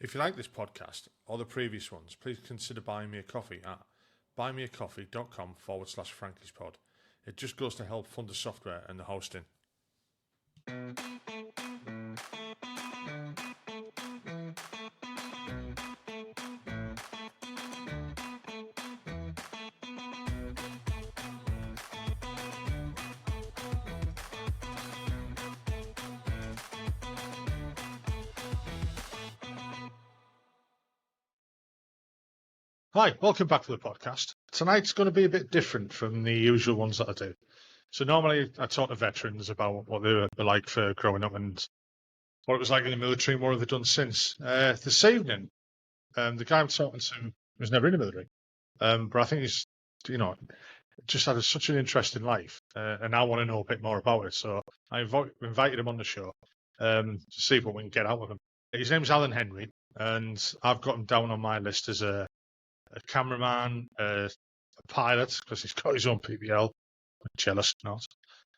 If you like this podcast or the previous ones, please consider buying me a coffee at buymeacoffee.com/Frankie'sPod. It just goes to help fund the software and the hosting. Hi, welcome back to the podcast. Tonight's going to be a bit different from the usual ones that I do. So normally I talk to veterans about what they were like for growing up and what it was like in the military and what have they done since. This evening, the guy I'm talking to was never in the military, but I think he's, just had such an interesting life, and I want to know a bit more about it. So I invited him on the show to see what we can get out of him. His name's Alan Henry, and I've got him down on my list as a cameraman, a pilot, because he's got his own PBL, jealous not.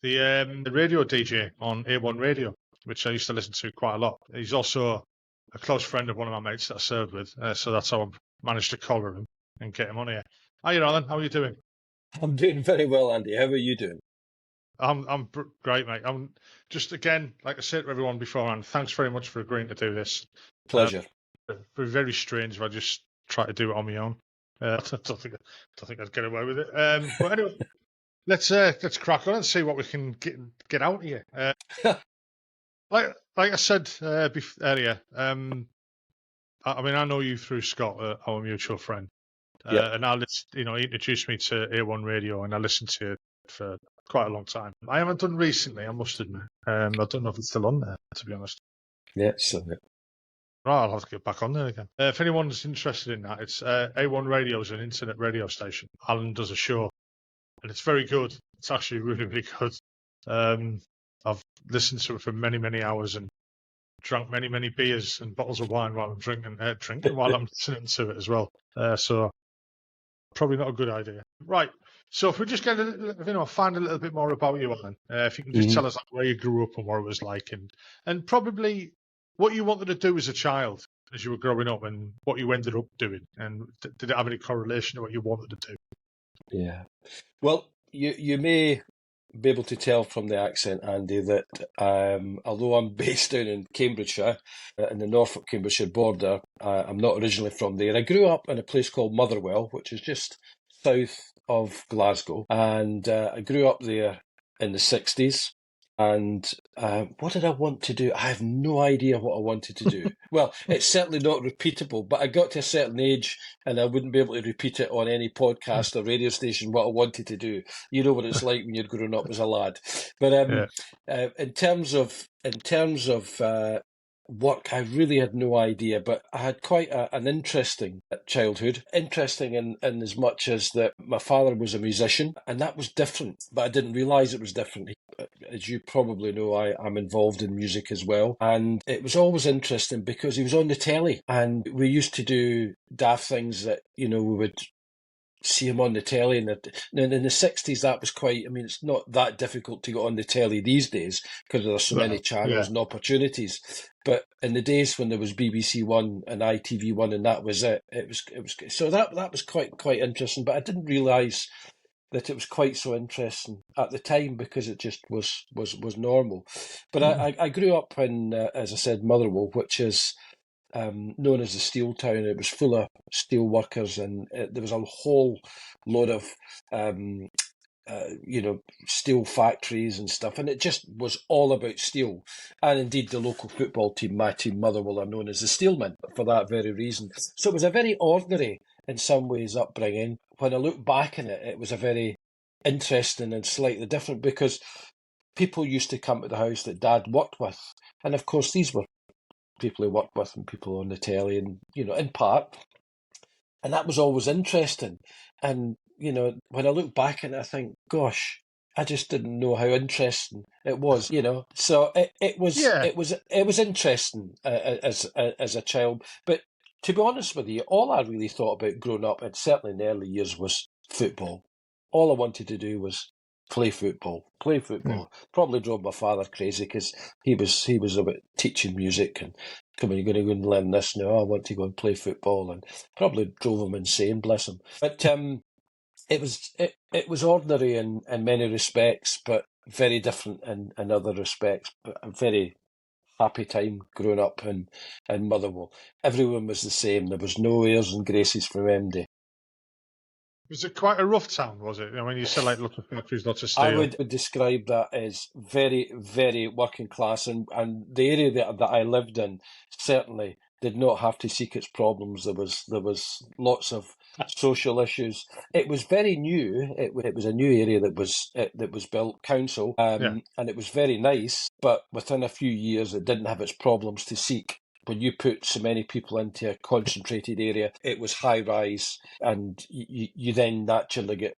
The radio DJ on A1 Radio, which I used to listen to quite a lot. He's also a close friend of one of my mates that I served with, so that's how I managed to collar him and get him on here. Hi, Alan. How are you doing? I'm doing very well, Andy. How are you doing? I'm great, mate. I'm just, again, like I said to everyone beforehand, thanks very much for agreeing to do this. Pleasure. It'd be very strange if I just try to do it on my own. I don't think I'd get away with it. But anyway, let's crack on and see what we can get out of you. Like I said earlier, I mean, I know you through Scott, our mutual friend, and he introduced me to A1 Radio, and I listened to it for quite a long time. I haven't done recently, I must admit. I don't know if it's still on there, to be honest. Yeah, it's still there. Right, I'll have to get back on there again. If anyone's interested in that, it's A1 Radio is an internet radio station. Alan does a show, and it's very good. It's actually really, really good. I've listened to it for many, many hours and drank many, many beers and bottles of wine while I'm drinking while I'm listening to it as well. So probably not a good idea. Right. So if we just get find a little bit more about you, Alan, if you can just tell us where you grew up and what it was like, and probably what you wanted to do as a child as you were growing up and what you ended up doing, and did it have any correlation to what you wanted to do? Yeah. Well, you may be able to tell from the accent, Andy, that although I'm based down in Cambridgeshire, in the Norfolk Cambridgeshire border, I'm not originally from there. I grew up in a place called Motherwell, which is just south of Glasgow, and I grew up there in the 60s. And what did I want to do? I have no idea what I wanted to do. Well, it's certainly not repeatable, but I got to a certain age and I wouldn't be able to repeat it on any podcast or radio station what I wanted to do. You know what it's like when you're growing up as a lad. But in terms of work, I really had no idea, but I had quite an interesting childhood. Interesting in as much as that my father was a musician, and that was different, but I didn't realise it was different. As you probably know, I'm involved in music as well, and it was always interesting because he was on the telly, and we used to do daft things that, we would see him on the telly. And in the 60s, that was quite, I mean, it's not that difficult to get on the telly these days because there are so many channels and opportunities. But in the days when there was BBC One and ITV1 and that was it, it was so that was quite interesting. But I didn't realise that it was quite so interesting at the time because it just was normal. But I grew up in, as I said, Motherwell, which is known as the steel town. It was full of steel workers, and there was a whole lot of steel factories and stuff, and it just was all about steel. And indeed, the local football team, my team Motherwell, are known as the Steelmen for that very reason. So it was a very ordinary, in some ways, upbringing. When I look back on it, it was a very interesting and slightly different because people used to come to the house that Dad worked with, and of course these were people who worked with and people on the telly, and in part, and that was always interesting. And when I look back and I think, gosh, I just didn't know how interesting it was. So it was interesting as a child. But to be honest with you, all I really thought about growing up, and certainly in the early years, was football. All I wanted to do was play football, play football. Probably drove my father crazy because he was about teaching music and come on, you're going to go and learn this now. I want to go and play football, and probably drove him insane, bless him. But it was ordinary in many respects, but very different in other respects. But a very happy time growing up in Motherwell. Everyone was the same. There was no airs and graces from MD. Was it quite a rough town, was it? I mean, you said like lots of factories, lots of I steel. would describe that as very, very working class, and the area that I lived in certainly did not have to seek its problems. There was lots of social issues. It was very new. It was a new area that was built, council, Yeah. and it was very nice. But within a few years, it didn't have its problems to seek. When you put so many people into a concentrated area, it was high rise, and you then naturally get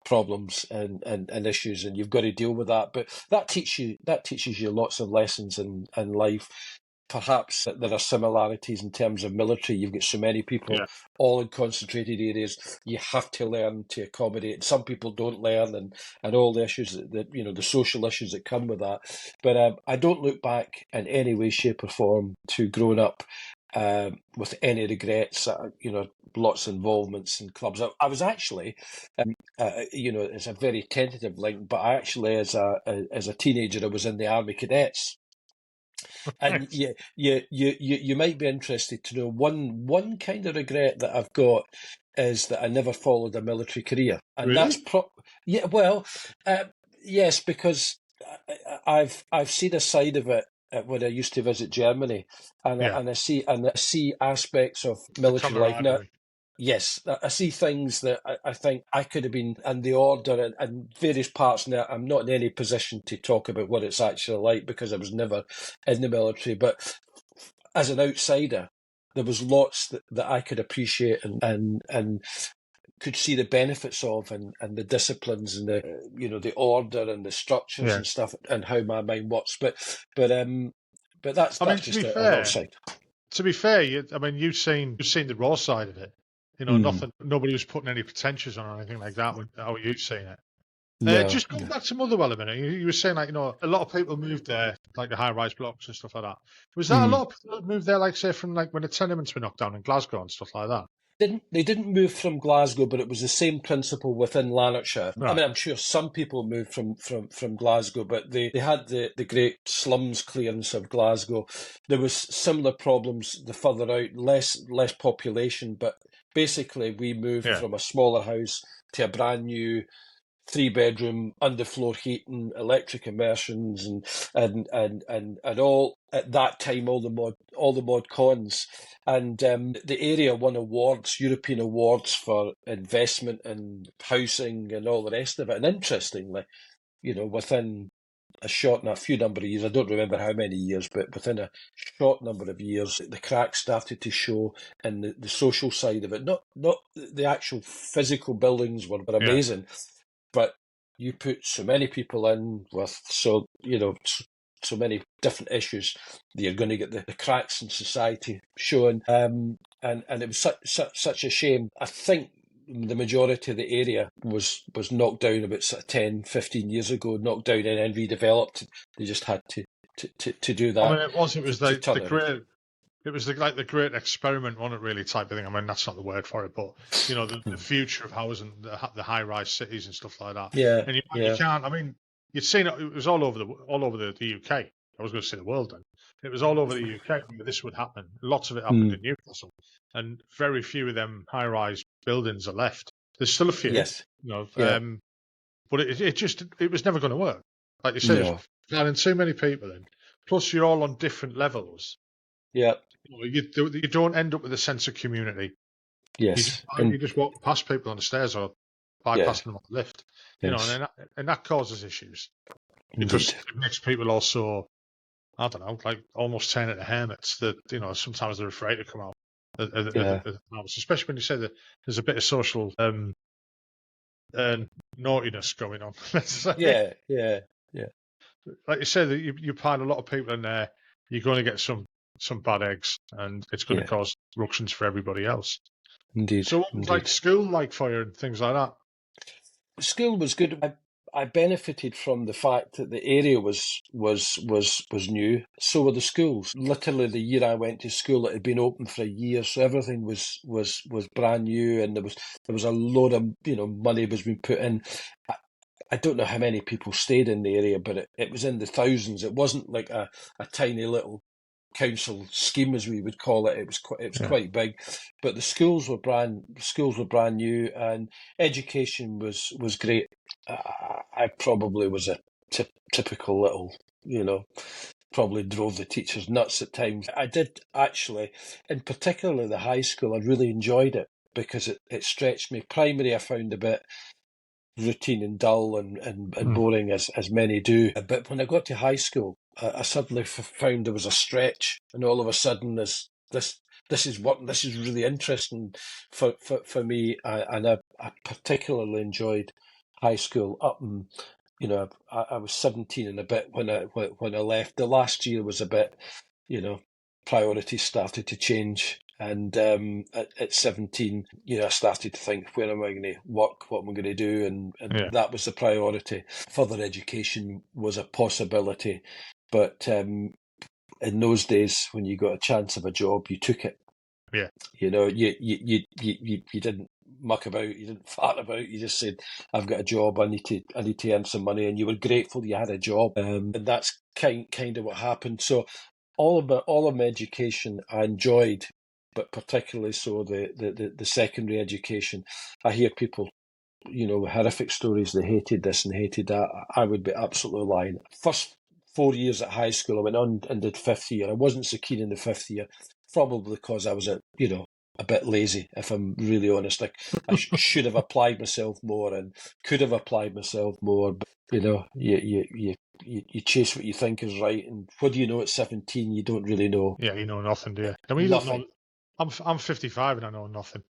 problems and issues, and you've got to deal with that. But that teaches you lots of lessons in life. Perhaps there are similarities in terms of military. You've got so many people all in concentrated areas. You have to learn to accommodate. Some people don't learn, and all the issues that the social issues that come with that. But I don't look back in any way, shape, or form to growing up with any regrets. Lots of involvements in clubs. I was actually, it's a very tentative link, but I actually, as a teenager, I was in the Army Cadets. And you might be interested to know one kind of regret that I've got is that I never followed a military career, and Really? that's yes, because I've seen a side of it when I used to visit Germany, and I see aspects of military life now. Yes, I see things that I think I could have been in the order and various parts. Now, I'm not in any position to talk about what it's actually like because I was never in the military. But as an outsider, there was lots that I could appreciate and could see the benefits of, and the disciplines and the order and the structures and stuff, and how my mind works. But that's just another side. To be fair, you've seen the raw side of it. Nobody was putting any pretentious on or anything like that. How you've seen it. Just going back to Motherwell a minute, you were saying a lot of people moved there, like the high-rise blocks and stuff like that. Was that a lot of people that moved there, like say from like when the tenements were knocked down in Glasgow and stuff like that? They didn't move from Glasgow, but it was the same principle within Lanarkshire. Right. I mean, I'm sure some people moved from Glasgow, but they had the great slums clearance of Glasgow. There was similar problems the further out, less population, but basically we moved from a smaller house to a brand new 3-bedroom, underfloor heating, electric immersions, and all at that time, all the mod cons, and the area won European awards for investment and housing and all the rest of it. And interestingly, within a few number of years, I don't remember how many years, but within a short number of years, the cracks started to show in the social side of it. Not the actual physical buildings were amazing. But you put so many people in with so many different issues that you're going to get the cracks in society showing. And it was such a shame. I think the majority of the area was knocked down about sort of 10, 15 years ago, knocked down and then redeveloped. They just had to do that. I mean, it was like the great. It was like the great experiment, wasn't it, really, type of thing. I mean, that's not the word for it, but, the future of housing, the high-rise cities and stuff like that. Yeah. And you can't, I mean, you'd seen it was all over the UK. I was going to say the world then. It was all over the UK where this would happen. Lots of it happened in Newcastle. And very few of them high-rise buildings are left. There's still a few. Yes. But it was never going to work. Like you say, planning too many people in. Plus, you're all on different levels. Yeah. You don't end up with a sense of community. Yes. You just walk past people on the stairs or bypassing them on the lift. Yes. And that causes issues. Indeed. Because it makes people also, I don't know, like almost turn into hermits that, sometimes they're afraid to come out. Especially when you say that there's a bit of social naughtiness going on. Yeah. Like you said, that you pile a lot of people in there, you're going to get some bad eggs, and it's going to cause ructions for everybody else. Indeed. So what was like school like for you and things like that? School was good. I benefited from the fact that the area was new. So were the schools. Literally, the year I went to school, it had been open for a year, so everything was brand new, and there was a load of money was being put in. I don't know how many people stayed in the area, but it was in the thousands. It wasn't like a tiny little council scheme, as we would call it. It was quite big, but the schools were brand new, and education was great. I probably was a typical little, probably drove the teachers nuts at times. I did actually, in particular the high school, I really enjoyed it because it stretched me. Primary I found a bit routine and dull and boring, as many do. But when I got to high school, I suddenly found there was a stretch, and all of a sudden this is really interesting for me, and I particularly enjoyed high school up in, I was 17 and a bit when I left. The last year was a bit, priorities started to change. And at 17, I started to think, where am I going to work? What am I going to do? And that was the priority. Further education was a possibility. But in those days, when you got a chance of a job, you took it. Yeah. You didn't muck about, you didn't fart about, you just said, I've got a job, I need to earn some money, and you were grateful you had a job. And that's kind of what happened. So all of my education I enjoyed, but particularly so the secondary education. I hear people, with horrific stories, they hated this and hated that. I would be absolutely lying. First 4 years at high school, I went on and did fifth year. I wasn't so keen in the fifth year, probably because I was a bit lazy, if I'm really honest. Like, I should have applied myself more and could have applied myself more, but you chase what you think is right, and what do you know at 17? You don't really know. Yeah, you know nothing, do you? I mean, you don't know. I'm 55 and I know nothing.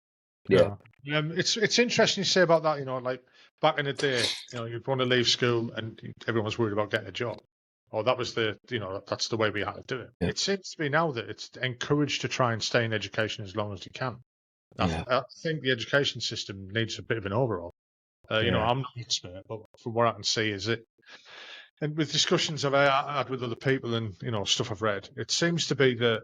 Yeah. It's interesting you say about that. Like back in the day, you'd want to leave school and everyone was worried about getting a job. Or that was that's the way we had to do it. Yeah. It seems to be now that it's encouraged to try and stay in education as long as you can. I think the education system needs a bit of an overhaul. I'm not an expert, but from what I can see, and with discussions I've had with other people and stuff I've read, it seems to be that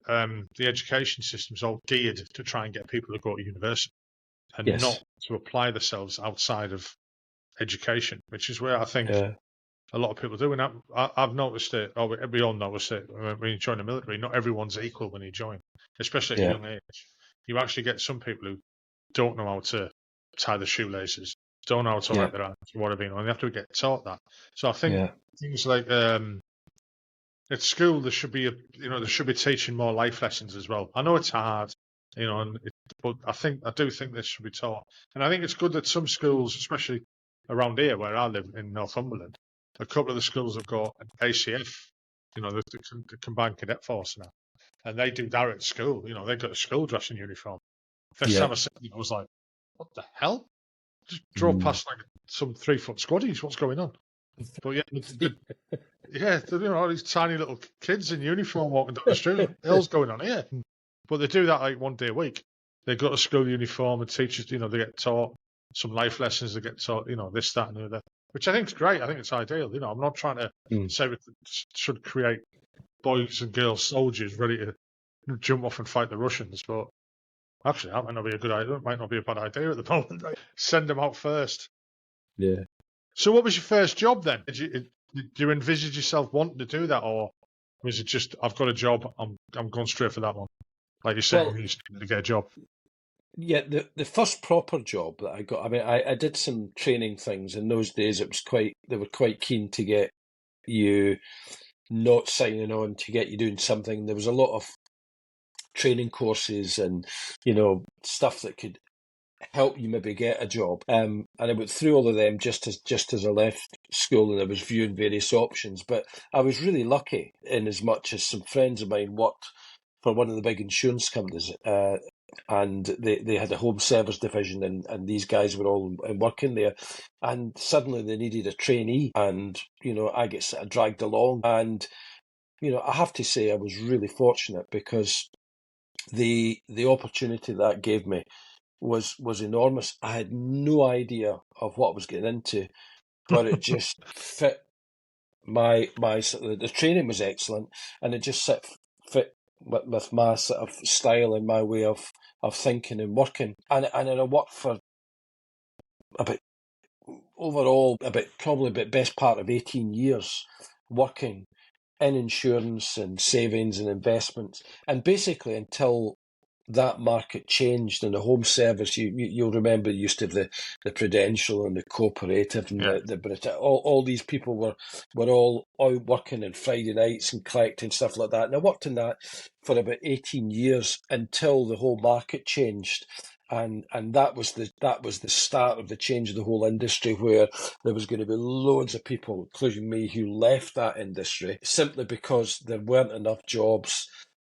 the education system's all geared to try and get people to go to university and not to apply themselves outside of education, which is where I think a lot of people do. And I've noticed it, we all notice it when you join the military. Not everyone's equal when you join, especially at a young age. You actually get some people who don't know how to tie the shoelaces, don't know how to write their hands, whatever, and they have to get taught that. So I think things like at school there should be teaching more life lessons as well. I know it's hard, but I do think this should be taught, and I think it's good that some schools, especially around here where I live in Northumberland, a couple of the schools have got an ACF, the Combined Cadet Force now, and they do that at school. They've got a school dress and uniform. First time I said it, I was like, what the hell? Just drove past like some 3-foot squaddies. What's going on? But all these tiny little kids in uniform walking down the street. What the hell's going on here? But they do that like one day a week. They've got a school uniform, and teachers, they get taught some life lessons. They get taught, this, that, and the other, which I think is great. I think it's ideal. I'm not trying to say we should create boys and girls soldiers ready to jump off and fight the Russians, but actually, that might not be a good idea. It might not be a bad idea at the moment. Send them out first. Yeah. So what was your first job then? Did you envisage yourself wanting to do that, or was it just, I've got a job, I'm going straight for that one? Like you said, you used to get a job. Yeah, the first proper job that I got, I mean, I did some training things. In those days, they were quite keen to get you not signing on, to get you doing something. There was a lot of training courses and, stuff that could help you maybe get a job. And I went through all of them just as I left school, and I was viewing various options. But I was really lucky in as much as some friends of mine worked for one of the big insurance companies, and they had a home service division, and these guys were all working there. And suddenly they needed a trainee, and, I get sort of dragged along. And, I have to say I was really fortunate, because the opportunity that gave me was enormous. I had no idea of what I was getting into, but it just fit the training was excellent, and it just fit with my sort of style and my way of thinking and working. And I worked for about probably about best part of 18 years working in insurance and savings and investments, and basically until that market changed in the home service. You'll remember you used to have the Prudential and the Cooperative and the British. All these people were all out working on Friday nights and collecting stuff like that. And I worked in that for about 18 years until the whole market changed. And that was the start of the change of the whole industry, where there was going to be loads of people, including me, who left that industry simply because there weren't enough jobs.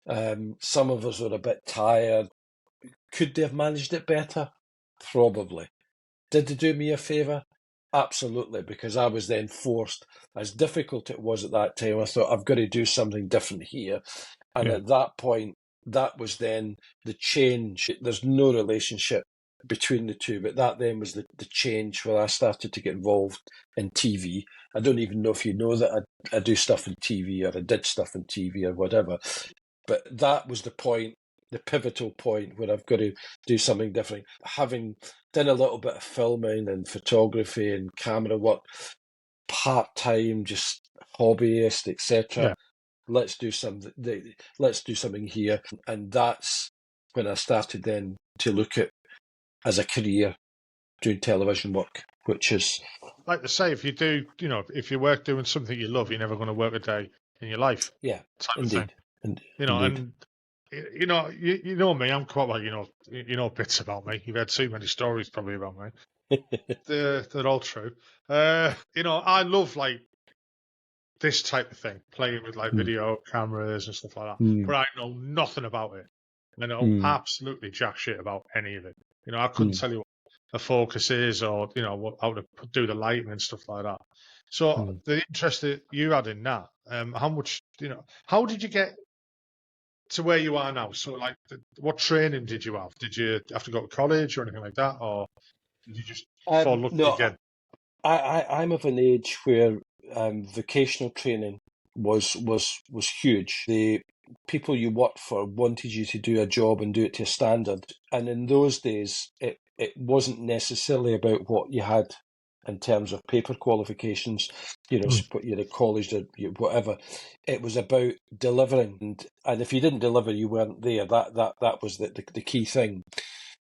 Some of us were a bit tired. Could they have managed it better? Probably. Did they do me a favour? Absolutely, because I was then forced, as difficult it was at that time, I thought, I've got to do something different here. And at that point, that was then the change. There's no relationship between the two, but that then was the change where I started to get involved in TV. I don't even know if you know that I do stuff in TV, or I did stuff in TV or whatever. But that was the point, the pivotal point, where I've got to do something different. Having done a little bit of filming and photography and camera work, part-time, just hobbyist, etc. Let's do something here. And that's when I started then to look at, as a career, doing television work, which is... Like they say, if you work doing something you love, you're never going to work a day in your life. Yeah, type indeed. of thing. And you know me, I'm quite like, bits about me. You've had too many stories probably about me. They're all true. I love like this type of thing, playing with like video cameras and stuff like that. But I know nothing about it. I know absolutely jack shit about any of it. I couldn't tell you what a focus is, or how to do the lighting and stuff like that. So the interest that you had in that, how did you get to where you are now? So like, what training did you have? Did you have to go to college or anything like that, or did you just fall lucky again? I'm of an age where vocational training was huge. The people you worked for wanted you to do a job and do it to a standard. And in those days, it wasn't necessarily about what you had in terms of paper qualifications, you're at college or whatever. It was about delivering. And if you didn't deliver, you weren't there. That was the key thing.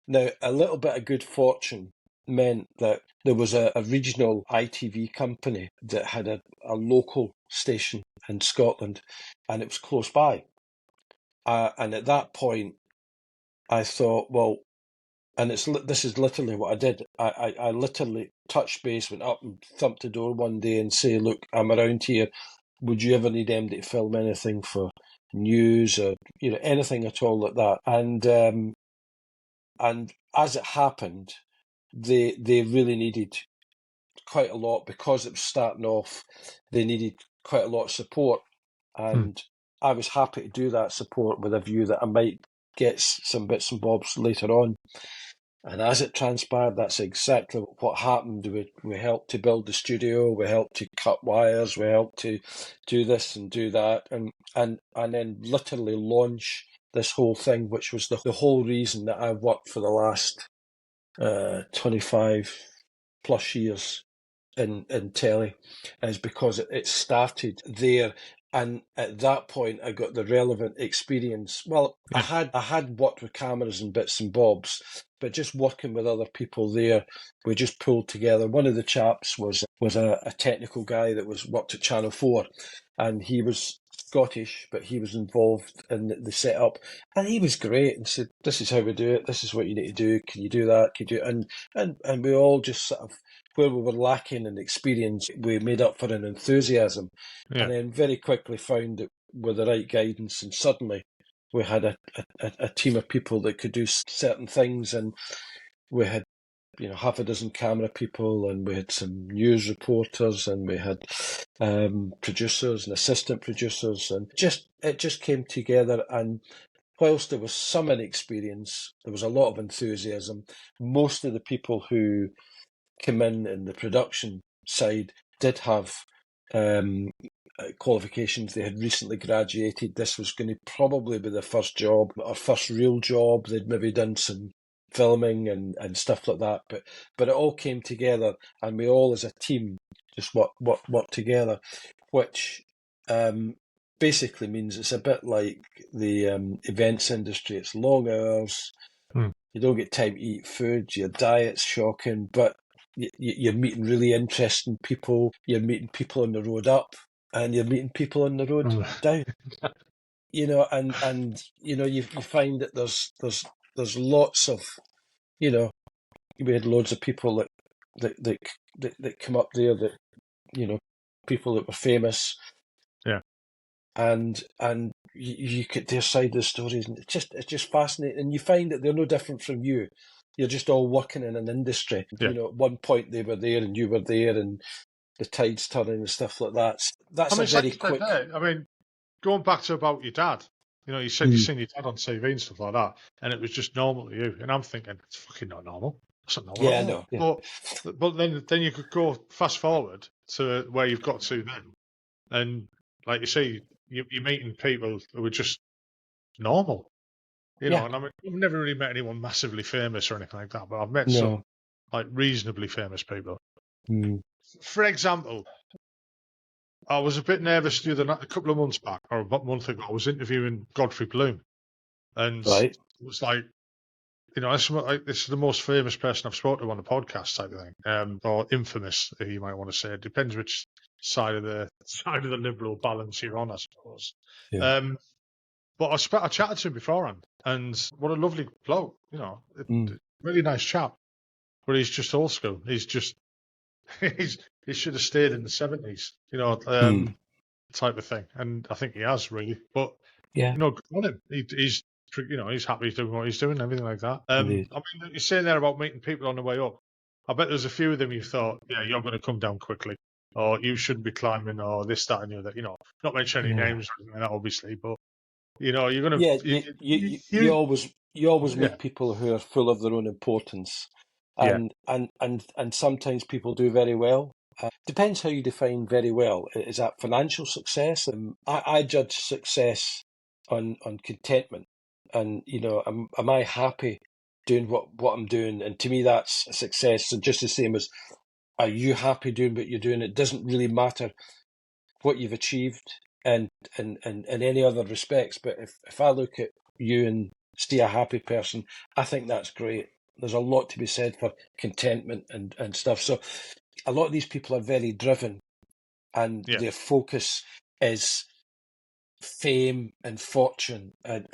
Now, a little bit of good fortune meant that there was a regional ITV company that had a local station in Scotland, and it was close by. And at that point, I thought, well, and this is literally what I did. I literally touched base, went up and thumped the door one day and say, look, I'm around here. Would you ever need anybody to film anything for news or anything at all like that? And as it happened, they really needed quite a lot, because it was starting off. They needed quite a lot of support, and I was happy to do that support with a view that I might get some bits and bobs later on. And as it transpired, that's exactly what happened. We helped to build the studio, we helped to cut wires, we helped to do this and do that, and then literally launch this whole thing, which was the whole reason that I've worked for the last 25 plus years in telly, is because it started there. And at that point, I got the relevant experience. Well, I had worked with cameras and bits and bobs, but just working with other people there, we just pulled together. One of the chaps was a technical guy that worked at Channel 4, and he was Scottish, but he was involved in the setup, and he was great and said, "This is how we do it. This is what you need to do. Can you do that? Can you do it?" And we all just sort of, where we were lacking in experience, we made up for an enthusiasm, and then very quickly found that with the right guidance, and suddenly we had a team of people that could do certain things, and we had half a dozen camera people, and we had some news reporters, and we had producers and assistant producers, and it just came together. And whilst there was some inexperience, there was a lot of enthusiasm. Most of the people who came in the production side did have qualifications. They had recently graduated. This was going to probably be their first job, or first real job. They'd maybe done some filming and stuff like that, but it all came together, and we all as a team just worked together, which basically means it's a bit like the events industry. It's long hours. You don't get time to eat food. Your diet's shocking, but you're meeting really interesting people. You're meeting people on the road up, and you're meeting people on the road down. And you find that there's lots of, we had loads of people that come up there that, people that were famous. Yeah. And you get their side of the stories, and it's just fascinating. And you find that they're no different from you. You're just all working in an industry. Yeah. At one point they were there and you were there, and the tide's turning and stuff like that. That's a very quick. I mean, going back to about your dad, you said you've seen your dad on TV and stuff like that, and it was just normal to you. And I'm thinking, it's fucking not normal. It's not normal. Yeah, no. Yeah. But then you could go fast forward to where you've got to then, and like you say, you're meeting people who are just normal. And I mean, I've never really met anyone massively famous or anything like that, but I've met some like reasonably famous people. For example, I was a bit nervous a couple of months back, or a month ago. I was interviewing Godfrey Bloom, and it was like, this is the most famous person I've spoken to on the podcast type of thing, or infamous, you might want to say. It depends which side of the liberal balance you're on, I suppose. Yeah. But I chatted to him beforehand, and what a lovely bloke, really nice chap. But he's just old school. He's just he should have stayed in the 70s, type of thing. And I think he has really. But good on him. He's happy he's doing what he's doing, everything like that. I mean, you're saying there about meeting people on the way up. I bet there's a few of them you thought, yeah, you're going to come down quickly, or you shouldn't be climbing, or this, that, and the other. Not mention any names or anything like that, obviously, but you're going to. Yeah, you always meet people who are full of their own importance, and sometimes people do very well. Depends how you define very well. Is that financial success? I judge success on contentment, and am I happy doing what I'm doing? And to me, that's a success. And just the same as, are you happy doing what you're doing? It doesn't really matter what you've achieved and any other respects. But if I look at you and see a happy person, I think that's great. There's a lot to be said for contentment and stuff. So a lot of these people are very driven, and their focus is fame and fortune, and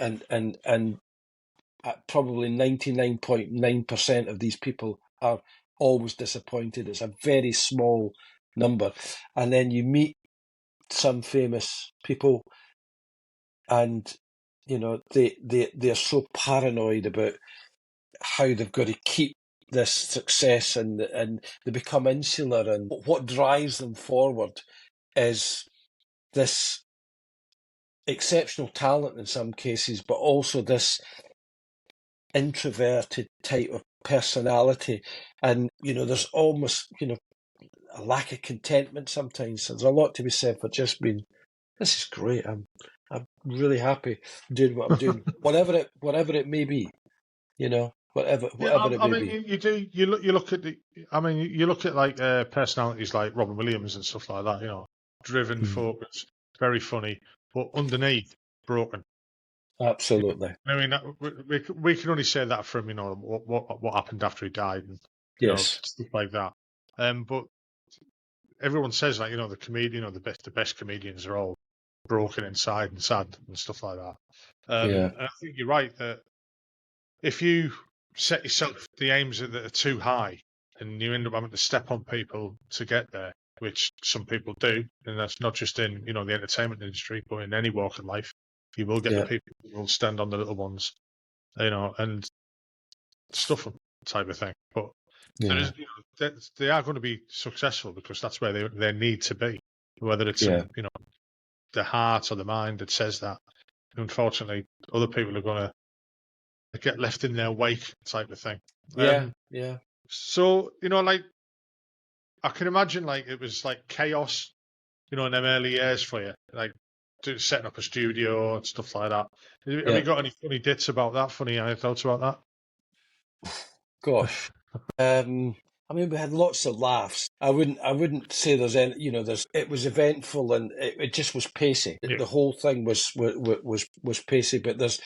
probably 99.9% of these people are always disappointed. It's a very small number. And then you meet some famous people, and they're so paranoid about how they've got to keep this success, and they become insular, and what drives them forward is this exceptional talent in some cases, but also this introverted type of personality, and there's almost a lack of contentment sometimes. So there's a lot to be said for just being, this is great, I'm really happy doing what I'm doing, whatever it may be, whatever it may be. You look at you look at like personalities like Robin Williams and stuff like that, driven, focused, very funny, but underneath broken. Absolutely. I mean, we can only say that from what happened after he died, and stuff like that. But everyone says that the comedian or the best comedians are all broken inside and sad and stuff like that. And I think you're right that if you set yourself the aims that are too high, and you end up having to step on people to get there, which some people do, and that's not just in the entertainment industry, but in any walk of life, you will get the people who will stand on the little ones, and stuff them type of thing. But they are going to be successful because that's where they need to be, whether it's the heart or the mind that says that. Unfortunately, other people are going to get left in their wake type of thing. Yeah. So, like, I can imagine like it was like chaos, in them early years for you, like setting up a studio and stuff like that. Have Yeah, you got any funny bits about that? Funny anecdotes about that? gosh. I mean, we had lots of laughs. I wouldn't say there's any, it was eventful and it just was pacey. Yeah, The whole thing was pacey, but there's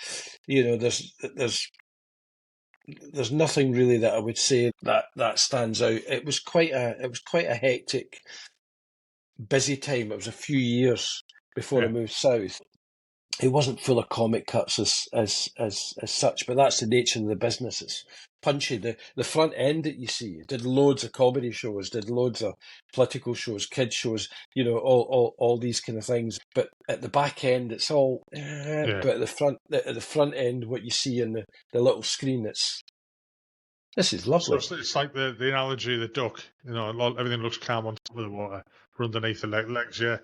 nothing really that I would say that stands out. It was quite a hectic, busy time. It was a few years before I yeah, moved south. It wasn't full of comic cuts as such, but that's the nature of the business. It's punchy. The front end that you see did loads of comedy shows, did loads of political shows, kids shows, all these kind of things. But at the back end, it's all. yeah. But at the front end, what you see in the little screen, this is So lovely. it's like the analogy of the duck. Everything looks calm on top of the water, but underneath the legs. Yeah.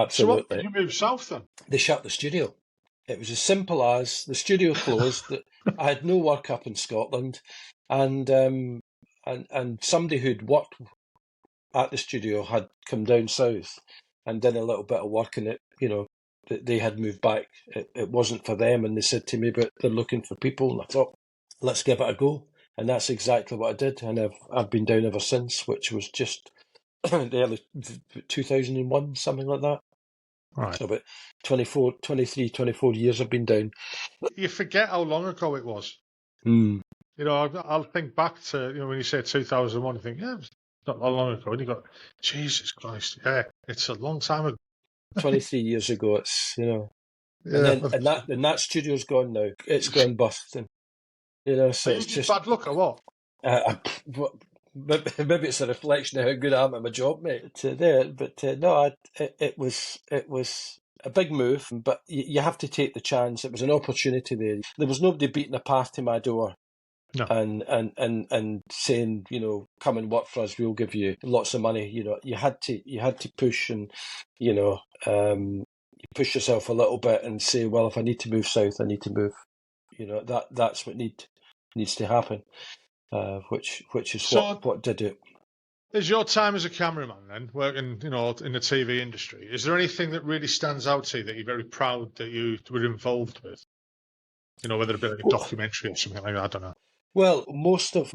So what did Absolutely. you move south then? They shut the studio. It was as simple as the studio closed. That I had no work up in Scotland, and somebody who'd worked at the studio had come down south and done a little bit of work in it. They had moved back. It wasn't for them, and they said to me, "But they're looking for people." And I thought, "Let's give it a go." And that's exactly what I did, and I've been down ever since, which was just the early 2001, something like that. Right. So about 24, 23, 24 years I've been down. You forget how long ago it was. Mm. I'll think back to when you say 2001. I think, yeah, it's not that long ago. And you go, Jesus Christ, yeah, it's a long time ago. 23 years ago, and Yeah. then and that studio's gone now. It's gone bust, and Are so you it's just just bad luck or what? maybe it's a reflection of how good I am at my job, mate. No, it was a big move, but you have to take the chance. It was an opportunity there. There was nobody beating a path to my door No. and saying, come and work for us, we'll give you lots of money. You had to push, and you push yourself a little bit and say, well, if I need to move south, I need to move. That's what needs to happen, which is So, what did it. is your time as a cameraman then, working, in the TV industry, is there anything that really stands out to you that you're very proud that you were involved with? Whether it be like a documentary or something like that, I don't know. Well, most of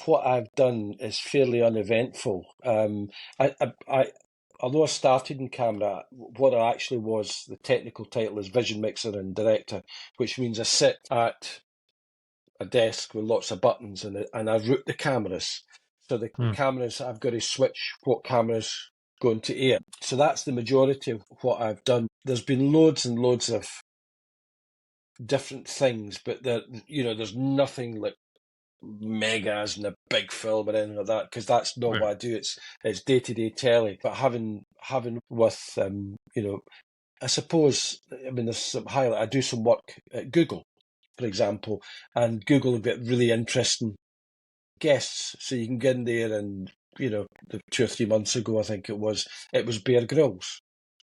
what I've done is fairly uneventful. Although I started in camera, what I actually was, the technical title is vision mixer and director, which means I sit at a desk with lots of buttons and I route the cameras. So the Hmm. cameras, I've got to switch what cameras go into air. So that's the majority of what I've done. There's been loads and loads of different things, but there's nothing like megas and a big film or anything like that, because that's not Yeah. what I do. It's day-to-day telly. But having with I suppose, I mean, there's some highlight. I do some work at Google, for example, and Google have got really interesting guests. So you can get in there and, 2 or 3 months ago, I think it was Bear Grylls.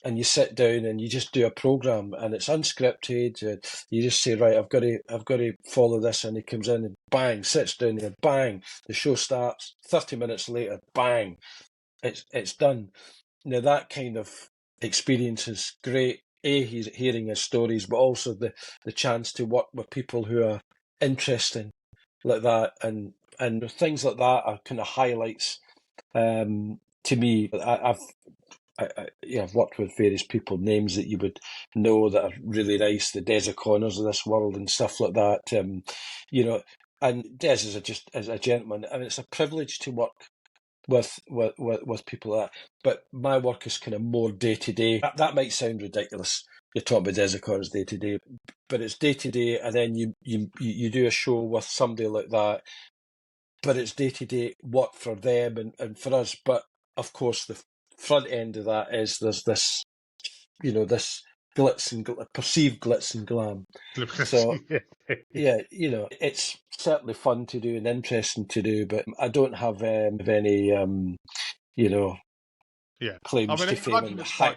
And you sit down and you just do a program, and it's unscripted. You just say, right, I've got to follow this, and he comes in and bang, sits down there, bang, the show starts. 30 minutes later, bang, it's done. Now that kind of experience is great. He's hearing his stories, but also the chance to work with people who are interesting like that, and things like that are kind of highlights to me. I've worked with various people, names that you would know that are really nice, the Des O'Connors of this world and stuff like that. And Des is as a gentleman, and it's a privilege to work with people like that. But my work is kind of more day to day. That might sound ridiculous. You're talking about Des O'Connor's day to day, but it's day to day, and then you do a show with somebody like that, but it's day to day work for them and for us. But of course, the front end of that is there's this, this glitz and perceived glitz and glam. So yeah, it's certainly fun to do and interesting to do, but I don't have any, Yeah. I claims mean, to I fame imagine and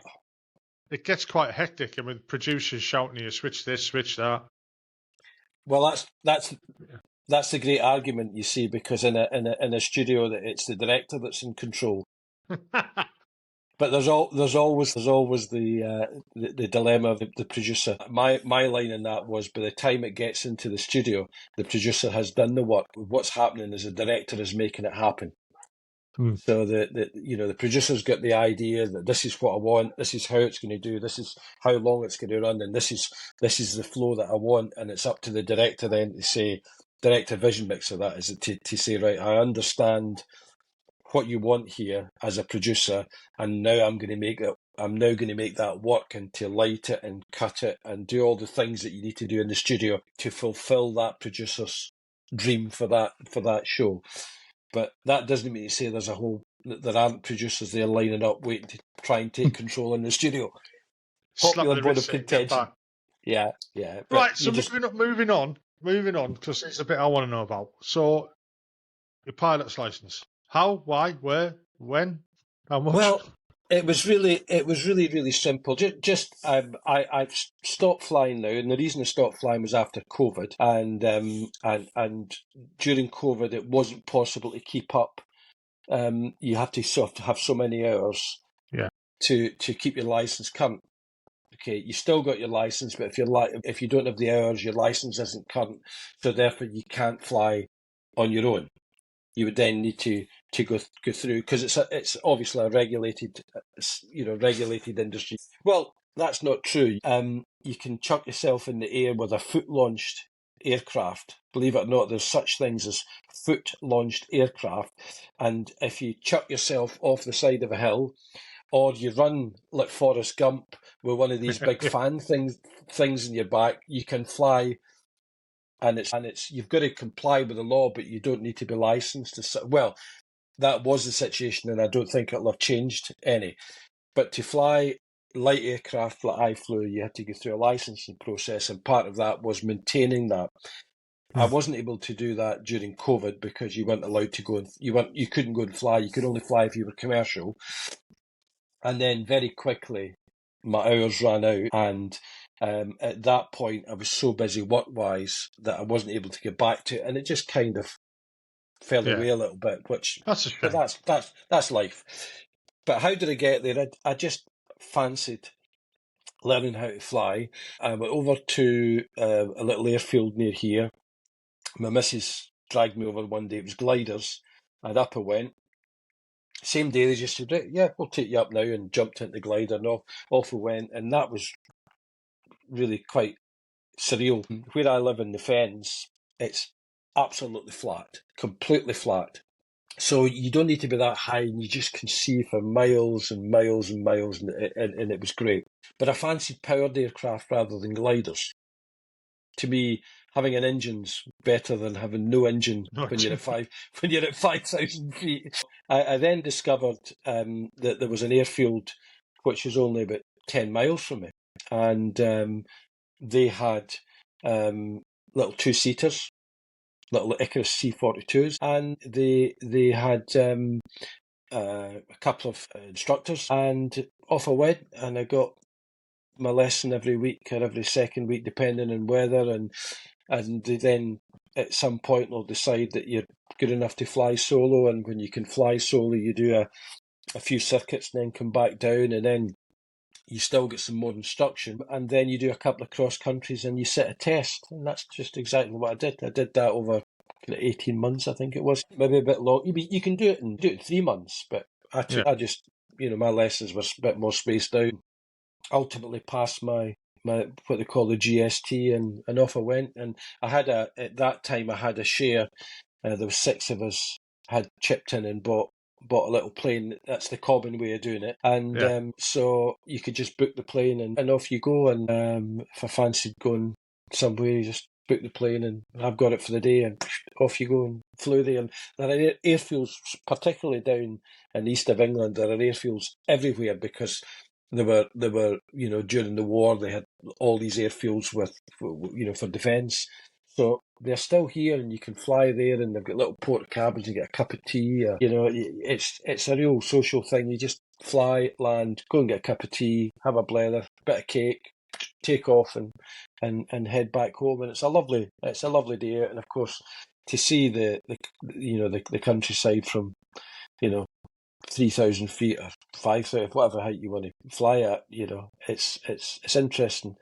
it gets quite hectic. I mean, producers shouting at you, switch this, switch that. well, that's That's the great argument, you see, because in a studio, that it's the director that's in control. But there's always the dilemma of the producer. My line in that was, by the time it gets into the studio, the producer has done the work. What's happening is the director is making it happen. So the producer's got the idea that this is what I want, this is how it's going to do, this is how long it's going to run, and this is the flow that I want, and it's up to the director then to say, director vision mixer, that is, to say, right, I understand what you want here as a producer, and now I'm now going to make that work, and to light it and cut it and do all the things that you need to do in the studio to fulfill that producer's dream for that show. But that doesn't mean to say there aren't producers there lining up waiting to try and take control in the studio. Popular bone of contention. Yeah. Right, so moving on, because it's a bit I want to know about. So, your pilot's license. How, why, where, when, how much? Well, it was really, really simple. I've stopped flying now, and the reason I stopped flying was after COVID, and during COVID it wasn't possible to keep up. You have to sort of have so many hours, to keep your license current. Okay, you still got your license, but if you don't have the hours, your license isn't current, so therefore you can't fly on your own. You would then need to go through, because it's obviously a regulated industry. Well, that's not true. You can chuck yourself in the air with a foot-launched aircraft. Believe it or not, there's such things as foot-launched aircraft, and if you chuck yourself off the side of a hill, or you run like Forrest Gump with one of these big fan things in your back, you can fly. And it's you've got to comply with the law, but you don't need to be licensed. Well, that was the situation, and I don't think it'll have changed any. But to fly light aircraft like I flew, you had to go through a licensing process, and part of that was maintaining that. I wasn't able to do that during COVID because you weren't allowed to go. You couldn't go and fly. You could only fly if you were commercial. And then very quickly, my hours ran out, and at that point, I was so busy work-wise that I wasn't able to get back to it, and it just kind of fell away a little bit. That's a shame. But that's life. But how did I get there? I just fancied learning how to fly. I went over to a little airfield near here. My missus dragged me over one day. It was gliders. And up I went. Same day, they just said, right, yeah, we'll take you up now, and jumped into the glider, and off we went. And that was really quite surreal. Where I live in the Fens, it's absolutely flat, completely flat. So you don't need to be that high, and you just can see for miles and miles and miles, and it was great. But I fancied powered aircraft rather than gliders. To me, having an engine's better than having no engine when you're at 5,000 feet. I then discovered that there was an airfield which was only about 10 miles from me, and they had little two-seaters, little Icarus C-42s, and they had a couple of instructors, and off I went, and I got my lesson every week or every second week, depending on weather, and they then at some point will decide that you're good enough to fly solo, and when you can fly solo, you do a few circuits and then come back down, and then you still get some more instruction, and then you do a couple of cross countries and you set a test, and that's just exactly what I did. I did that over 18 months, I think it was, maybe a bit long. You can do it in 3 months, but I just, my lessons were a bit more spaced out. Ultimately passed my what they call the GST, and off I went. And I had at that time I had a share. There was 6 of us had chipped in and bought a little plane. That's the common way of doing it. And so you could just book the plane and off you go. And if I fancied going somewhere, you just book the plane and I've got it for the day, and off you go, and flew there. And there are airfields, particularly down in the east of England, there are airfields everywhere, because there were during the war they had all these airfields for defence. So they're still here, and you can fly there, and they've got little porta cabins. You get a cup of tea. It's a real social thing. You just fly, land, go and get a cup of tea, have a blether, bit of cake, take off, and head back home. And it's a lovely day out. And of course, to see the countryside from 3,000 feet or 5,000, whatever height you want to fly at, it's interesting,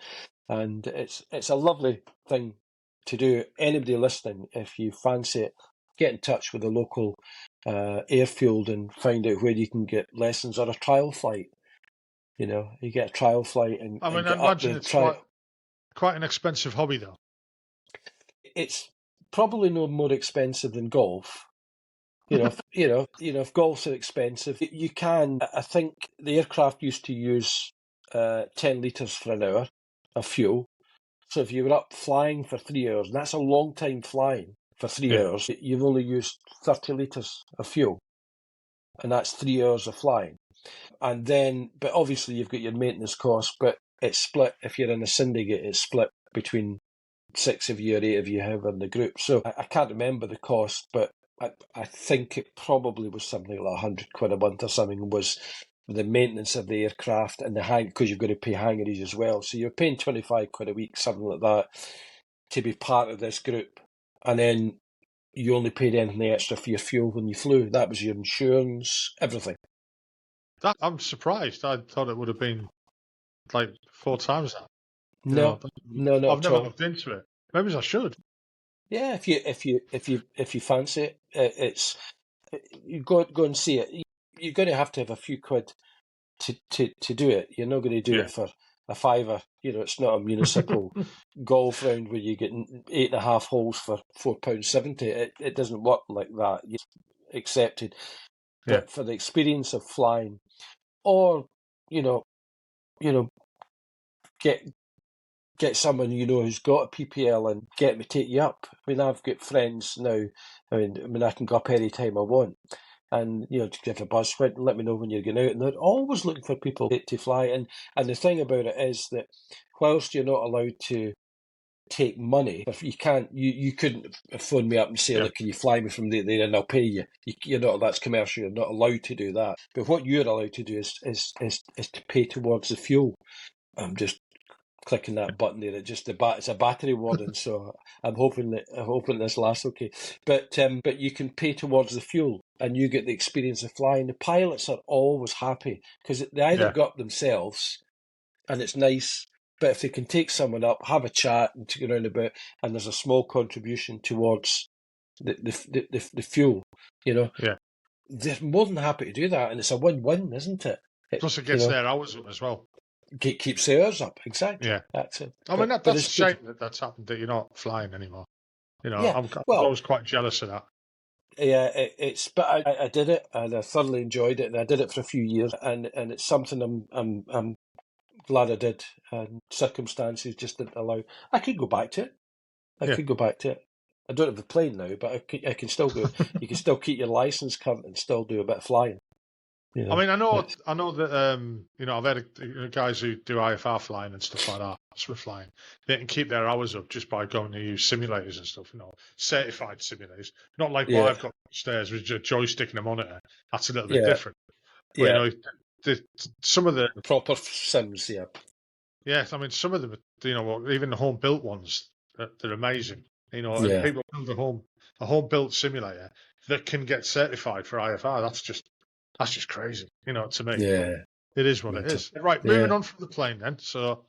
and it's a lovely thing to do. Anybody listening, if you fancy it, get in touch with the local airfield and find out where you can get lessons or a trial flight. You get a trial flight and I mean, get I imagine it's quite an expensive hobby, though. It's probably no more expensive than golf. If golf's are expensive, you can. I think the aircraft used to use 10 litres for an hour of fuel. So if you were up flying for 3 hours, and that's a long time flying for 3 hours, you've only used 30 litres of fuel, and that's 3 hours of flying. And then, but obviously you've got your maintenance costs, but it's split. If you're in a syndicate, it's split between 6 of you or 8 of you, however, in the group. So I can't remember the cost, but I think it probably was something like £100 a month or something, was the maintenance of the aircraft and the hang, because you've got to pay hangaries as well. So you're paying £25 a week, something like that, to be part of this group. And then you only paid anything extra for your fuel when you flew. That was your insurance, everything. I'm surprised. I thought it would have been like 4 times that. No, not I've at never all. looked into it. Maybe I should. Yeah, if you fancy it, it's you go and see it. You're going to have a few quid to do it. You're not going to do it for a fiver. It's not a municipal golf round where you get 8.5 holes for £4.70. It doesn't work like that. You're accepted, but for the experience of flying, or get someone who's got a PPL and get them to take you up. I mean, I've got friends now. I mean, I can go up any time I want, and to give a buzz, let me know when you're going out. And they're always looking for people to fly. And the thing about it is that whilst you're not allowed to take money, if you can't, you couldn't phone me up and say, look, can you fly me from there and I'll pay you. You're not. That's commercial. You're not allowed to do that. But what you're allowed to do is to pay towards the fuel. I'm just clicking that button there. It's a battery warning, so I'm hoping this lasts okay. But you can pay towards the fuel, and you get the experience of flying. The pilots are always happy because they either go up themselves, and it's nice. But if they can take someone up, have a chat, and take around about, and there's a small contribution towards the fuel, they're more than happy to do that, and it's a win-win, isn't it? Plus, it gets their hours up as well. Keeps the hours up, exactly. Yeah, that's it. I mean, that's a shame that's happened, that you're not flying anymore. I'm always quite jealous of that. Yeah, but I did it, and I thoroughly enjoyed it, and I did it for a few years, and it's something I'm glad I did, and circumstances just didn't allow. I could go back to it. Could go back to it. I don't have the plane now, but I can still go. You can still keep your license current and still do a bit of flying. I mean, I know that I've had guys who do IFR flying and stuff like that, SWIFT flying. They can keep their hours up just by going to use simulators and stuff. Certified simulators, not like what I've got upstairs with a joystick and a monitor. That's a little bit different. But, some of the proper sims, Yes, I mean, some of them, even the home built ones, they're amazing. And people build a home built simulator that can get certified for IFR. That's just crazy, to me. Yeah. It is what it is. Right, moving on from the plane then. So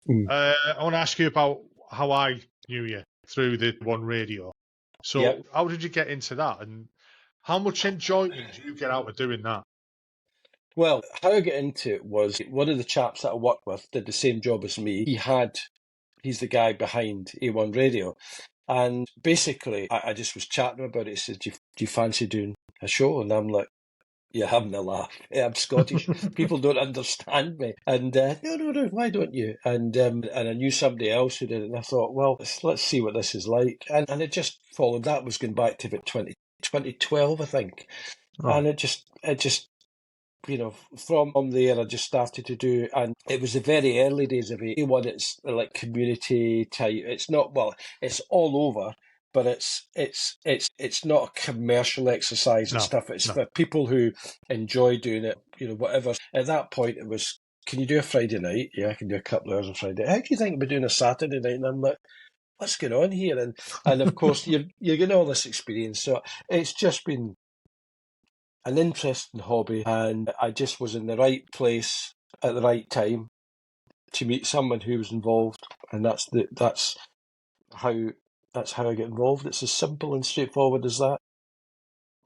I want to ask you about how I knew you through the One Radio. So how did you get into that, and how much enjoyment do you get out of doing that? Well, how I got into it was one of the chaps that I worked with did the same job as me. He's the guy behind A1 Radio. And basically, I just was chatting about it. He said, do you fancy doing a show? And I'm like, you're having a laugh. I'm Scottish. People don't understand me. And no, why don't you? And I knew somebody else who did it. And I thought, well, let's see what this is like. And it just followed. That was going back to about 2012, I think. Oh. And it just from there I just started to do, and it was the very early days of A1. It's like community type. It's not, well, it's all over, but it's not a commercial exercise and stuff. It's for people who enjoy doing it, whatever. At that point it was, can you do a Friday night? Yeah, I can do a couple of hours on Friday. How do you think about doing a Saturday night? And I'm like, what's going on here? And of course, you're getting all this experience. So it's just been an interesting hobby, and I just was in the right place at the right time to meet someone who was involved, and that's how I get involved. It's as simple and straightforward as that.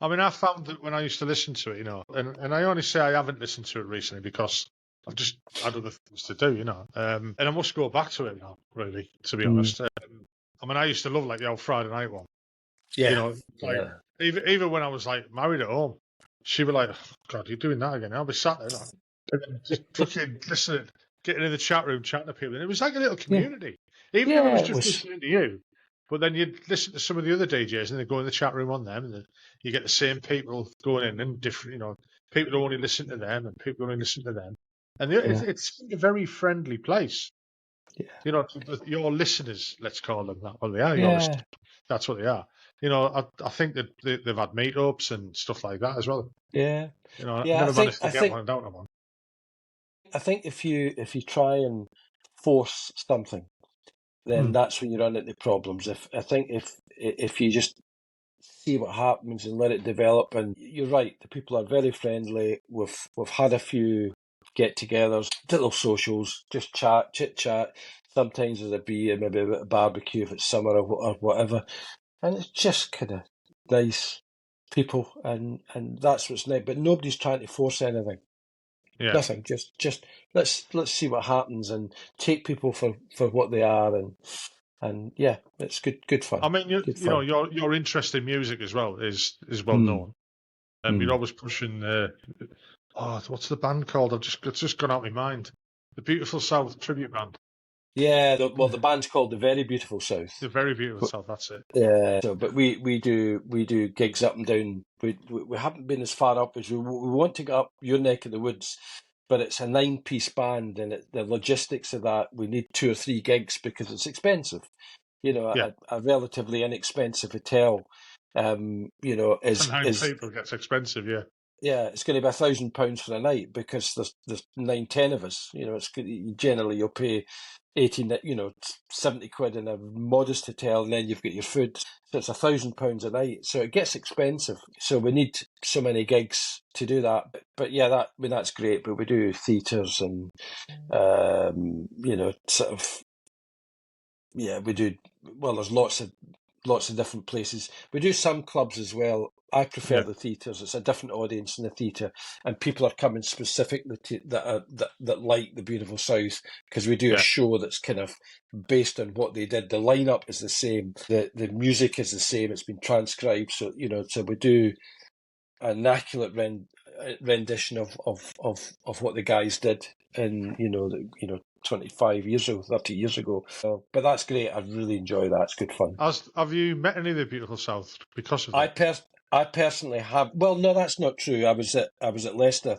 I mean, I found that when I used to listen to it, and I only say I haven't listened to it recently because I've just had other things to do, and I must go back to it now, really, to be honest. I mean, I used to love like the old Friday night one, Yeah, like even when I was like married at home, she'd be like, oh, "God, you're doing that again?" I'll be sat there, and then just fucking listening, getting in the chat room, chatting to people, and it was like a little community, even if it was it just was. listening to you. But then you'd listen to some of the other DJs, and they go in the chat room on them, and then you get the same people going in and different, people who only listen to them and people who only listen to them, and it's a very friendly place. Yeah. To your listeners, let's call them that. Well, they are your Yeah, listeners. That's what they are. I think that they've had meetups and stuff like that as well. yeah, I yeah. never managed to get one down on one. I think if you try and force something, then that's when you run into problems. If you just see what happens and let it develop, and you're right, the people are very friendly. We've had a few get-togethers, little socials, just chit chat. Sometimes there's a beer, maybe a bit of barbecue if it's summer or whatever, and it's just kind of nice people, and that's what's nice. But nobody's trying to force anything. Yeah. Nothing. Just let's see what happens and take people for what they are, and yeah, it's good fun. I mean, Good fun. your interest in music as well is well Mm, known. You're mm. always pushing. What's the band called? It's just gone out of my mind. The Beautiful South tribute band. Yeah, the band's called The Very Beautiful South. The Very Beautiful South. That's it. Yeah, but we do gigs up and down. We haven't been as far up as we want to get up your neck of the woods, but it's a 9-piece band, and the logistics of that, we need 2 or 3 gigs because it's expensive. Yeah. A relatively inexpensive hotel, For nine is people gets expensive. Yeah. yeah, it's going to be £1,000 for a night because there's 9, 10 of us. Generally you'll pay 18, 70 quid in a modest hotel, and then you've got your food. So it's £1,000 a night. So it gets expensive. So we need so many gigs to do that. But yeah, that's great. But we do theatres and sort of we do. Well, there's lots of different places. We do some clubs as well. I prefer Yeah. the theatres. It's a different audience in the theatre, and people are coming specifically that like the Beautiful South, because we do a show that's kind of based on what they did. The lineup is the same. The music is the same. It's been transcribed, so we do an immaculate rendition of what the guys did in 25 years ago, 30 years ago. But that's great. I really enjoy that. It's good fun. Have you met any of the Beautiful South because of that? I personally have. Well, no, that's not true. I was at Leicester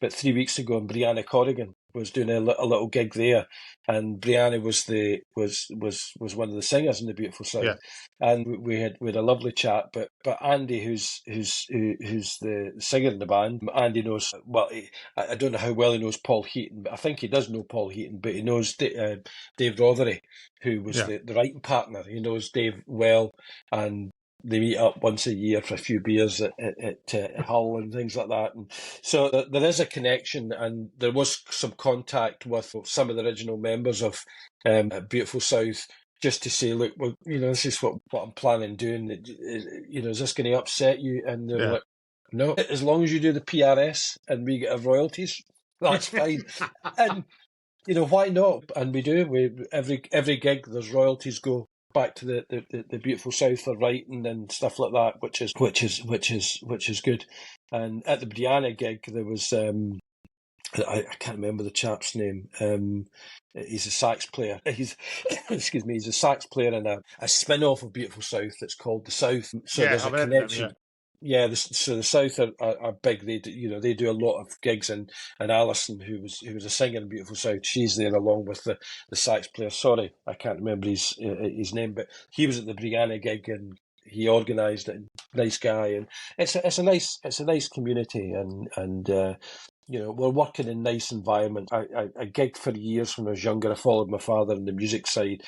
about 3 weeks ago, and Brianna Corrigan was doing a little gig there, and Brianna was one of the singers in the Beautiful South, Yeah. and we had a lovely chat. But Andy, who's the singer in the band, Andy knows well. I don't know how well he knows Paul Heaton, but I think he does know Paul Heaton. But he knows Dave Rothery, who was the writing partner. He knows Dave well, and they meet up once a year for a few beers at Hull and things like that. And so there is a connection, and there was some contact with some of the original members of Beautiful South, just to say, look, well, this is what I'm planning doing. Is this going to upset you? And they're like, no, as long as you do the PRS and we get our royalties, that's fine. And why not? And we do. Every gig, there's royalties go back to the Beautiful South for writing and stuff like that, which is good. And at the Brianna gig, there was I can't remember the chap's name. He's a sax player. He's he's a sax player in a spin-off of Beautiful South that's called The South. So there's a connection. So the South are big. They do a lot of gigs, and Alison, who was a singer in Beautiful South, she's there along with the sax player. Sorry, I can't remember his name, but he was at the Brianna gig and he organised it. Nice guy, and it's a nice community, and we're working in nice environments. I gigged for years when I was younger. I followed my father in the music side,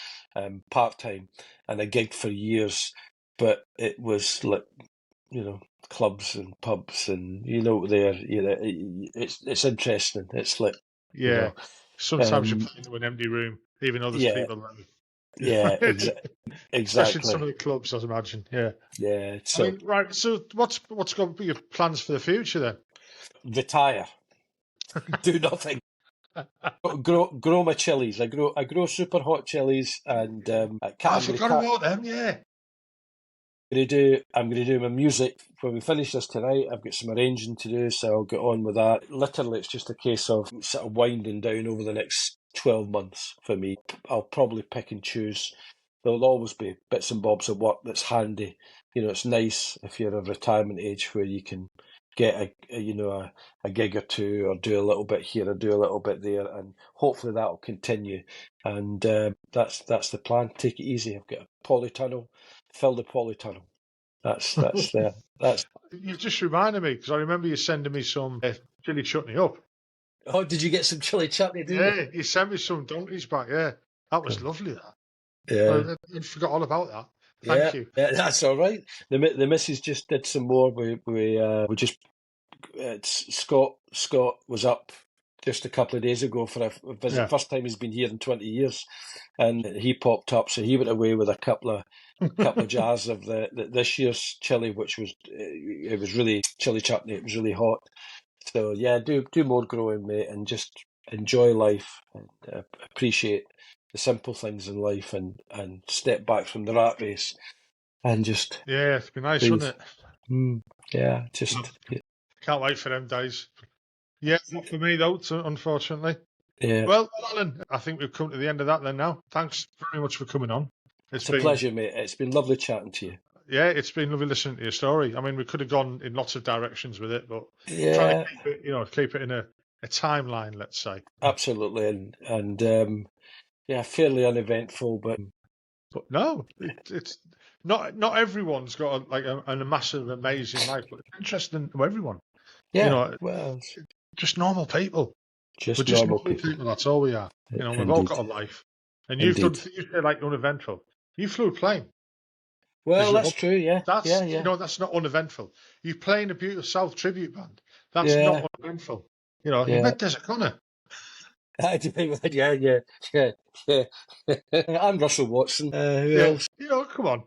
part-time, and I gigged for years, but it was like, clubs and pubs and, it's interesting. It's like, Yeah. Sometimes you um, play into an empty room, even though there's yeah, people there. yeah, Especially in some exactly. of the clubs, I imagine. Yeah. Yeah, I so mean, right. So, what's going to be your plans for the future then? retire, do nothing. Grow my chilies. I grow super hot chilies, and I I'm gonna forgot cut. about them. Yeah. I'm gonna do my music when we finish this tonight. I've got some arranging to do, so I'll get on with that. Literally, it's just a case of sort of winding down over the next 12 months for me. I'll probably pick and choose. There'll always be bits and bobs of work that's handy. It's nice if you're of retirement age where you can get a gig or two, or do a little bit here or do a little bit there, and hopefully that'll continue. And that's the plan. Take it easy. I've got a polytunnel, fill the polytunnel. That's. You've just reminded me because I remember you sending me some chili chutney up. Oh, did you get some chili chutney? Did you? Yeah, you sent me some donkeys back. Yeah, that was lovely. That. Yeah, I forgot all about that. yeah, Thank you. yeah. That's all right. The missus just did some more. We just Scott was up just a couple of days ago for a visit. Yeah. First time he's been here in 20 years, and he popped up. So he went away with a couple of jars of this year's chili, which was it was really chili chutney. It was really hot. So yeah, do more growing, mate, and just enjoy life and appreciate the simple things in life, and step back from the rat race and just Yeah, it'd be nice, breathe. wouldn't it? Yeah, Love- just Can't wait for them days. Yeah, not for me though, unfortunately. yeah. Well, Alan, I think we've come to the end of that then now. Thanks very much for coming on. It's It's a been, pleasure, mate. It's been lovely chatting to you. yeah, it's been lovely listening to your story. I mean, we could have gone in lots of directions with it, but trying to Yeah, keep it, keep it in a timeline, let's say. absolutely, and yeah, fairly uneventful, but But no, it's not everyone's got a massive, amazing life, but it's interesting to everyone. You yeah, know, well, it's just normal people. We're just just normal normal people. people. That's all we are. We've all Indeed, got a life. And you've done indeed. things that are like uneventful. You flew a plane because Well, you're that's up. true. Yeah, That's yeah, yeah, that's not uneventful. You playing a beautiful South tribute band. That's yeah, not uneventful. You yeah. met Desert Connor. I do. Yeah, yeah, yeah, yeah. And Russell Watson. Who Yeah, else? come on.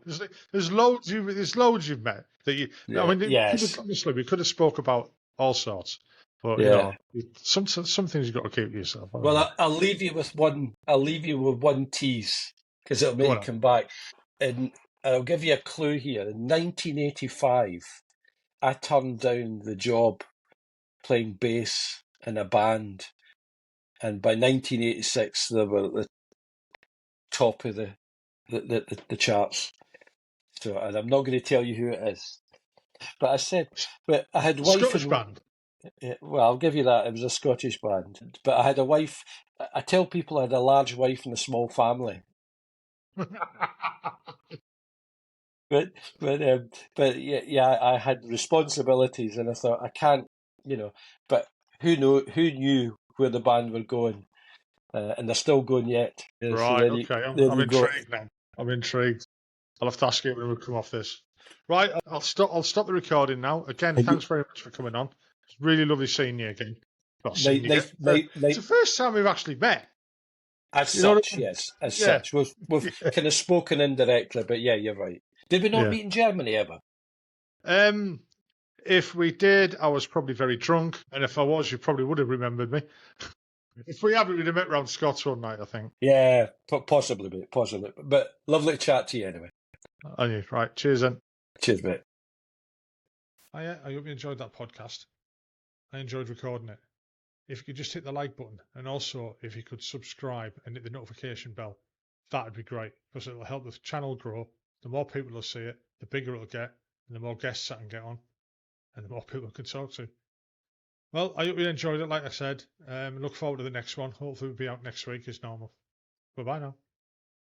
There's loads you've met that you. I Yeah, mean, yes, honestly, we could have spoke about all sorts, but yeah. some things you've got to keep to yourself. I Well, think. I'll leave you with one. I'll leave you with one tease because it'll Go make you on. come back. And I'll give you a clue here. In 1985, I turned down the job playing bass in a band, and by 1986, they were at the top of the charts. So, and I'm not going to tell you who it is, but I said, but I had wife Scottish and band. well, I'll give you that. It was a Scottish band, but I had a wife. I tell people I had a large wife and a small family. But but yeah, yeah, I had responsibilities, and I thought I can't, you know. But who knew where the band were going, and they're still going yet. Yeah, so Right. Okay. there I'm you go. intrigued now. I'm intrigued. I'll have to ask you when we come off this. Right. I'll stop the recording now. Again, And thanks very much for coming on. It's really lovely seeing you again. Not seeing night, you again. night, night, It's night. the first time we've actually met. As You know what such, I mean? yes, as Yeah. such, we've kind of spoken indirectly, but yeah, you're right. Did we not Yeah. meet in Germany ever? Um. If we did, I was probably very drunk, and if I was, you probably would have remembered me. If we haven't, we'd have met round Scots one night, I think. Yeah, possibly, mate, possibly. But lovely to chat to you anyway. And you, right? Cheers, then. Cheers, mate. I hope you enjoyed that podcast. I enjoyed recording it. If you could just hit the like button, and also if you could subscribe and hit the notification bell, that'd be great because it'll help the channel grow. The more people will see it, the bigger it'll get, and the more guests I can get on, and the more people I can talk to. Well, I hope you enjoyed it. Like I said, look forward to the next one. Hopefully, we'll be out next week as normal. Bye bye now.